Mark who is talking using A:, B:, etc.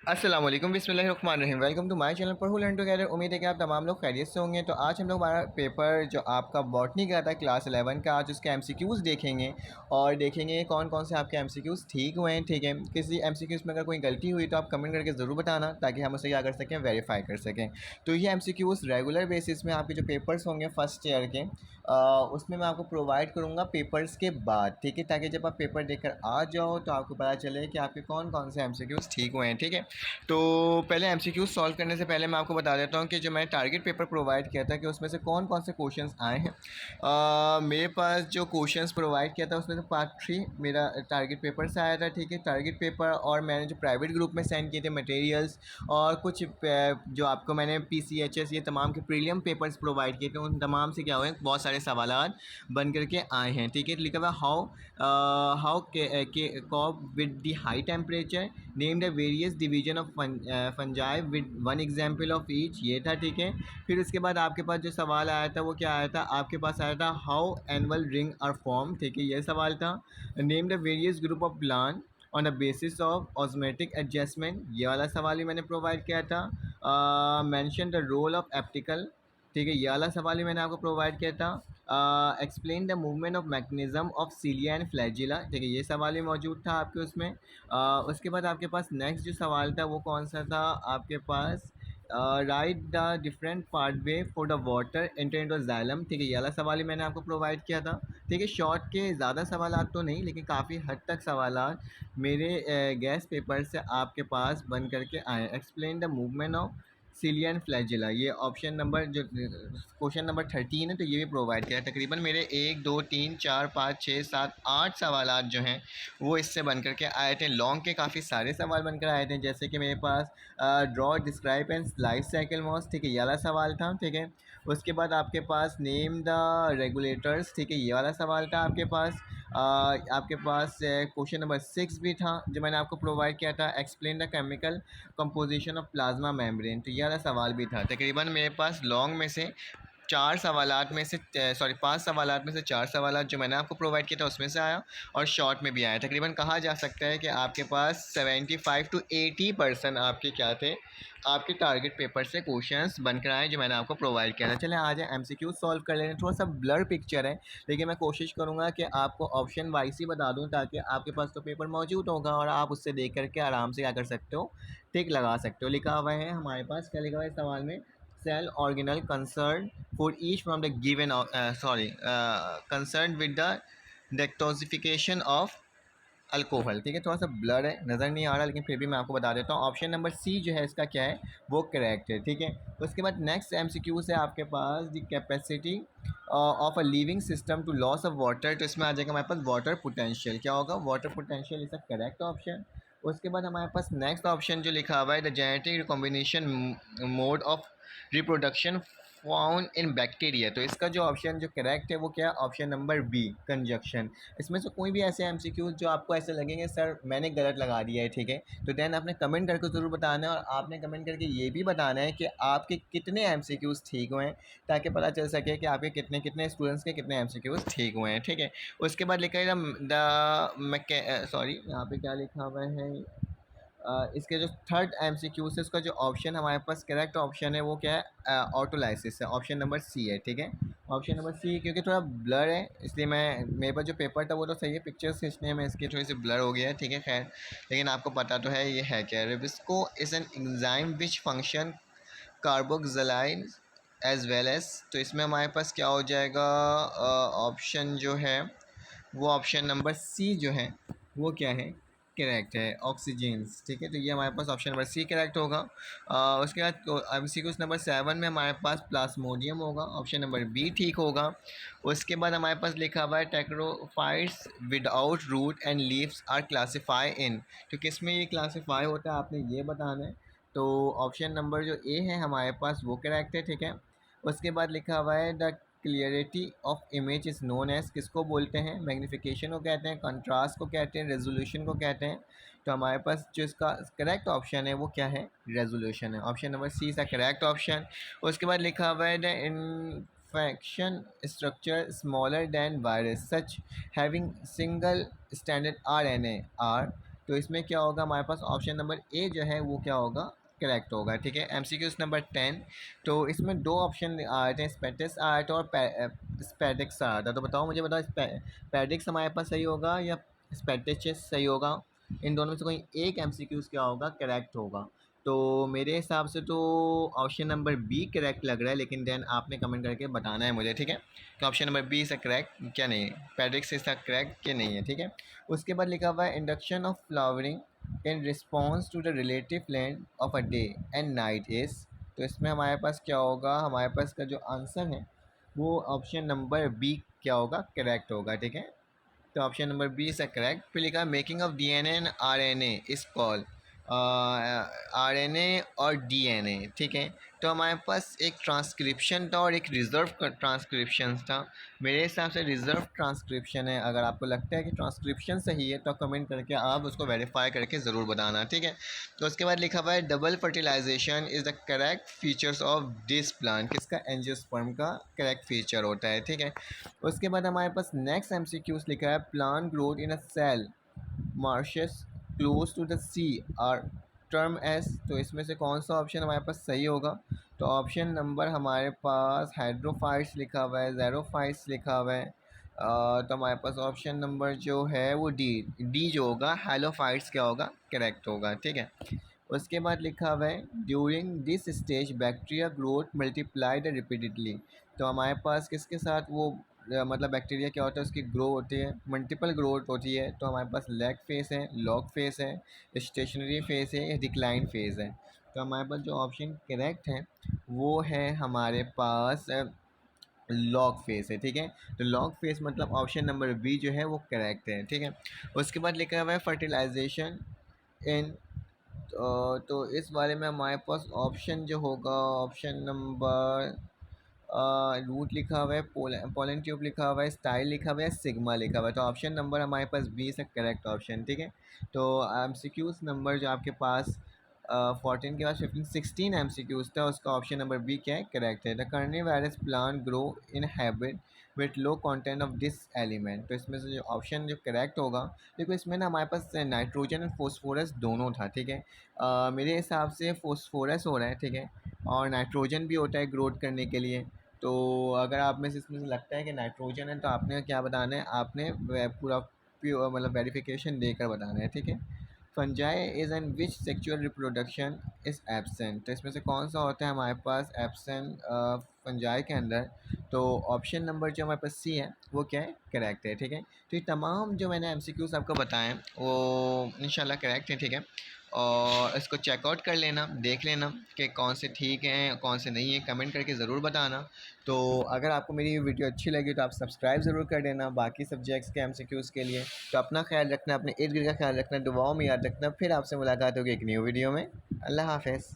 A: अस्सलाम वालेकुम बिस्मिल्लाहिर्रहमानिर्रहीम। वेलकम टू माय चैनल पर हुल एंड टुगेदर। उम्मीद है कि आप तमाम लोग खैरियत से होंगे। तो आज हम लोग हमारा पेपर जो आपका बॉटनी का था क्लास 11 का, आज उसके एमसीक्यूज़ देखेंगे और देखेंगे कौन कौन से आपके एमसीक्यूज़ ठीक हुए हैं। ठीक है, किसी एमसीक्यूज़ में अगर कोई गलती हुई तो आप कमेंट करके ज़रूर बताना ताकि हम उसे क्या कर सकें, वेरीफाई कर सकें। तो ये एमसीक्यूज़ रेगुलर बेसिस में आपके जो पेपर्स होंगे फर्स्ट ईयर के, उसमें मैं आपको प्रोवाइड करूँगा पेपर्स के बाद। ठीक है, ताकि जब आप पेपर देकर आ जाओ तो आपको पता चले कि आपके कौन कौन से एमसीक्यूज़ ठीक हुए हैं। ठीक है, तो पहले एमसीक्यूज सॉल्व करने से पहले मैं आपको बता देता हूँ कि जो मैंने टारगेट पेपर प्रोवाइड किया था कि उसमें से कौन कौन से क्वेश्चंस आए हैं। मेरे पास जो क्वेश्चंस प्रोवाइड किया था उसमें से पार्ट 3 मेरा टारगेट पेपर से आया था। ठीक है, टारगेट पेपर और मैंने जो प्राइवेट ग्रुप में सेंड किए थे मटेरियल्स और कुछ जो आपको मैंने पीसीएचएस ये तमाम के प्रीलियम पेपर्स प्रोवाइड किए थे, उन तमाम से क्या हुए, बहुत सारे सवालात बन करके आए हैं। ठीक है, लिखा हुआ हाउ के corp with the high temperature, name the various division of fungi with one example of each, ये था। ठीक है, फिर उसके बाद आपके पास जो सवाल आया था वो क्या आया था, आपके पास आया था how annual ring are form. ठीक है, ये सवाल था। Name the various group of plan on the basis of osmotic adjustment, ये वाला सवाल भी मैंने प्रोवाइड किया था। Mention the role of apical, ठीक है, ये वाला सवाल भी मैंने आपको प्रोवाइड किया था। Explain the movement of mechanism of cilia and flagella, ठीक है, ये सवाल भी मौजूद था आपके उसमें। उसके बाद आपके पास नेक्स्ट जो सवाल था वो कौन सा था आपके पास, write the different pathway for the water enter into xylem, ठीक है, ये वाला सवाल ही मैंने आपको प्रोवाइड किया था। ठीक है, शॉर्ट के ज़्यादा सवालात तो नहीं लेकिन काफ़ी हद तक सवालात मेरे गैस पेपर से आपके पास बन करके आए। Explain the movement of cilia flagella, ये ऑप्शन नंबर जो क्वेश्चन नंबर 13 है, तो ये भी प्रोवाइड किया है। तकरीबन मेरे 1 2 3 4 5 6 7 8 सवालात जो हैं वो इससे बन करके आए थे। लॉन्ग के काफ़ी सारे सवाल बनकर आए थे, जैसे कि मेरे पास draw describe and life cycle moss, ठीक है, ये वाला सवाल था। ठीक है, उसके बाद आपके पास नेम द रेगुलेटर्स, ठीक है, ये वाला सवाल था आपके पास। आपके पास क्वेश्चन नंबर 6 भी था जो मैंने आपको प्रोवाइड किया था, explain the chemical composition of plasma membrane, तो ये वाला सवाल भी था। तकरीबन मेरे पास लॉन्ग में से 5 सवालात में से 4 सवालात जो मैंने आपको प्रोवाइड किया था उसमें से आया और शॉर्ट में भी आया। तकरीबन कहा जा सकता है कि आपके पास 75 to 80% आपके क्या थे, आपके टारगेट पेपर से क्वेश्चंस बनकर आए जो मैंने आपको प्रोवाइड किया था। चलें आ जाए एमसीक्यू सॉल्व कर लेंगे। थोड़ा सा ब्लर पिक्चर है लेकिन मैं कोशिश करूँगा कि आपको ऑप्शन वाइज ही बता दूँ ताकि आपके पास तो पेपर मौजूद होगा और आप उससे देख करके आराम से क्या कर सकते हो, टिक लगा सकते हो। लिखा हुआ है हमारे पास, क्या लिखा हुआ है सवाल में, cell organelle concerned for each from the given concerned with the detoxification of alcohol. ठीक है, थोड़ा सा ब्लर है, नज़र नहीं आ रहा लेकिन फिर भी मैं आपको बता देता हूँ। ऑप्शन नंबर सी जो है इसका क्या है, वो करेक्ट है। ठीक है, उसके बाद नेक्स्ट एमसीक्यू है आपके पास, the capacity of a living system to loss of water, तो इसमें आ जाएगा हमारे पास वाटर पोटेंशियल। क्या होगा, water potential is a correct option. उसके बाद हमारे पास नेक्स्ट ऑप्शन जो लिखा हुआ है, the genetic recombination mode of reproduction found in bacteria, तो इसका जो ऑप्शन जो करेक्ट है वो क्या है, ऑप्शन नंबर बी, कंजक्शन। इसमें से कोई भी ऐसे एमसीक्यूज जो आपको ऐसे लगेंगे सर मैंने गलत लगा दिया है, ठीक है, तो देन आपने कमेंट करके ज़रूर बताना है और आपने कमेंट करके ये भी बताना है कि आपके कितने एमसीक्यूज ठीक हुए हैं ताकि पता चल सके कि आपके कितने कितने स्टूडेंट्स के कितने एमसीक्यूज ठीक हुए हैं। ठीक है, उसके बाद लिखा है यहाँ पे क्या लिखा हुआ है, इसके जो थर्ड एमसीक्यू से उसका जो ऑप्शन हमारे पास करेक्ट ऑप्शन है वो क्या है, ऑटोलाइसिस है, ऑप्शन नंबर सी है। ठीक है, ऑप्शन नंबर सी, क्योंकि थोड़ा ब्लर है इसलिए मैं, मेरे पास जो पेपर था वो तो सही है, पिक्चर्स खींचने में इसकी थोड़ी सी ब्लर हो गया है। ठीक है, खैर लेकिन आपको पता तो है ये है क्या, rubisco is an enzyme which function carboxylation as well as, तो इसमें हमारे पास क्या हो जाएगा, ऑप्शन जो है वो ऑप्शन नंबर सी जो है वो क्या है, करेक्ट है, ऑक्सीजन्स। ठीक है, तो ये हमारे पास ऑप्शन नंबर सी करेक्ट होगा। उसके बाद एमसीक्यूज नंबर 7 में हमारे पास प्लाज्मोडियम होगा, ऑप्शन नंबर बी ठीक होगा। उसके बाद हमारे पास लिखा हुआ है tracheophytes without root and leaves are classified in, तो किस में ये क्लासीफाई होता है आपने ये बताना है। तो ऑप्शन नंबर जो ए है हमारे पास वो करेक्ट है। ठीक है, उसके बाद लिखा हुआ है the clarity of image is known as, किसको बोलते हैं, मैग्नीफिकेशन को कहते हैं, कंट्रास्ट को कहते हैं, रेजोल्यूशन को कहते हैं। तो हमारे पास जो इसका करेक्ट ऑप्शन है वो क्या है, रेजोल्यूशन है, option number C is the correct option. उसके बाद लिखा हुआ है the infection structure smaller than virus such having single standard RNA are तो इसमें क्या होगा, हमारे पास ऑप्शन नंबर ए जो है वो क्या होगा, करेक्ट होगा। ठीक है, MCQs नंबर 10। तो इसमें दो ऑप्शन आ रहे थे, स्पेटिक्स आ रहा था और स्पेटिक्स आ रहा था। तो बताओ, मुझे बताओ, स्पेटिक्स हमारे पास सही होगा या स्पेटिक्स सही होगा? इन दोनों में से कोई एक MCQs क्या होगा, करेक्ट होगा। तो मेरे हिसाब से तो ऑप्शन नंबर बी करेक्ट लग रहा है, लेकिन देन आपने कमेंट करके बताना है मुझे। ठीक है, तो ऑप्शन नंबर बी से करेक्ट क्या नहीं है, पैडिक्स इसका करेक्ट क्या नहीं है। ठीक है, उसके बाद लिखा हुआ है induction of flowering in response to the relative length of a day and night is. तो इसमें हमारे पास क्या होगा, हमारे पास का जो आंसर है वो ऑप्शन नंबर बी क्या होगा, करेक्ट होगा। ठीक है, तो option number B is correct. फिर लिखा making of DNA and RNA is called, RNA और डीएनए। ठीक है, तो हमारे पास एक ट्रांसक्रिप्शन था और एक रिज़र्व ट्रांसक्रिप्शन था। मेरे हिसाब से रिज़र्व ट्रांसक्रिप्शन है। अगर आपको लगता है कि ट्रांसक्रिप्शन सही है तो कमेंट करके आप उसको वेरीफाई करके ज़रूर बताना। ठीक है, तो उसके बाद लिखा हुआ है double fertilization is the correct features of this plant. किसका, एंजियोस्पर्म का करेक्ट फीचर होता है। ठीक है, उसके बाद हमारे पास नेक्स्ट MCQs लिखा है plant growth in a salt marshes close to the sea are term as. तो इसमें से कौन सा ऑप्शन हमारे पास सही होगा? तो ऑप्शन नंबर हमारे पास हाइड्रोफाइट्स लिखा हुआ है, ज़ेरोफाइट्स लिखा हुआ है। तो हमारे पास ऑप्शन नंबर जो है वो डी जो होगा, हेलोफाइट्स क्या होगा, करेक्ट होगा। ठीक है, उसके बाद लिखा हुआ है during this stage bacteria growth multiplied repeatedly. तो हमारे पास किसके साथ वो मतलब बैक्टीरिया क्या होता है, उसकी ग्रो होती है, मल्टीपल ग्रोथ होती है। तो हमारे पास लैग फेस है, लॉग फेस है, स्टेशनरी फेस है या डिक्लाइन फेस है। तो हमारे पास जो ऑप्शन करेक्ट है वो है हमारे पास लॉग फेस है। ठीक है, तो लॉग फेस मतलब ऑप्शन नंबर बी जो है वो करेक्ट है। ठीक है, उसके बाद लिखा हुआ है फर्टिलाइजेशन इन, तो इस बारे में हमारे पास ऑप्शन जो होगा, ऑप्शन नंबर रूट लिखा हुआ है, पोलन ट्यूब लिखा हुआ है, स्टाइल लिखा हुआ है, सिग्मा लिखा हुआ है। तो ऑप्शन नंबर हमारे पास बी से करेक्ट ऑप्शन। ठीक है, तो MCQs नंबर जो आपके पास 14 के बाद 15 16 MCQs था, उसका ऑप्शन नंबर बी क्या है, करेक्ट है। The Karni virus plant grow in habit with low content of this element. तो इसमें से जो ऑप्शन जो करेक्ट होगा, देखो इसमें ना हमारे पास नाइट्रोजन और फोस्फोरस दोनों था। ठीक है, मेरे हिसाब से फोस्फोरस हो रहा है। ठीक है, और नाइट्रोजन भी होता है ग्रोथ करने के लिए। तो अगर आप में से इसमें से लगता है कि नाइट्रोजन है तो आपने क्या बताना है, आपने पूरा मतलब वेरिफिकेशन देकर बताना है। ठीक है, fungi is an which sexual reproduction is absent. तो इसमें से कौन सा होता है हमारे पास एब्सेंट फंजाई के अंदर? तो ऑप्शन नंबर जो हमारे पास सी है वो क्या है, करेक्ट है। ठीक है, तो ये तमाम जो मैंने MCQs आपको बताएं वो इंशाल्लाह करेक्ट है। ठीक है, और इसको चेकआउट कर लेना, देख लेना कि कौन से ठीक हैं कौन से नहीं है, कमेंट करके ज़रूर बताना। तो अगर आपको मेरी ये वीडियो अच्छी लगी तो आप सब्सक्राइब ज़रूर कर देना बाकी सब्जेक्ट्स के MCQs के लिए। तो अपना ख्याल रखना, अपने इर्द गिर्द का ख्याल रखना, दुआओं में याद रखना। फिर आपसे मुलाकात होगी एक न्यू वीडियो में। अल्लाह हाफ़िज़।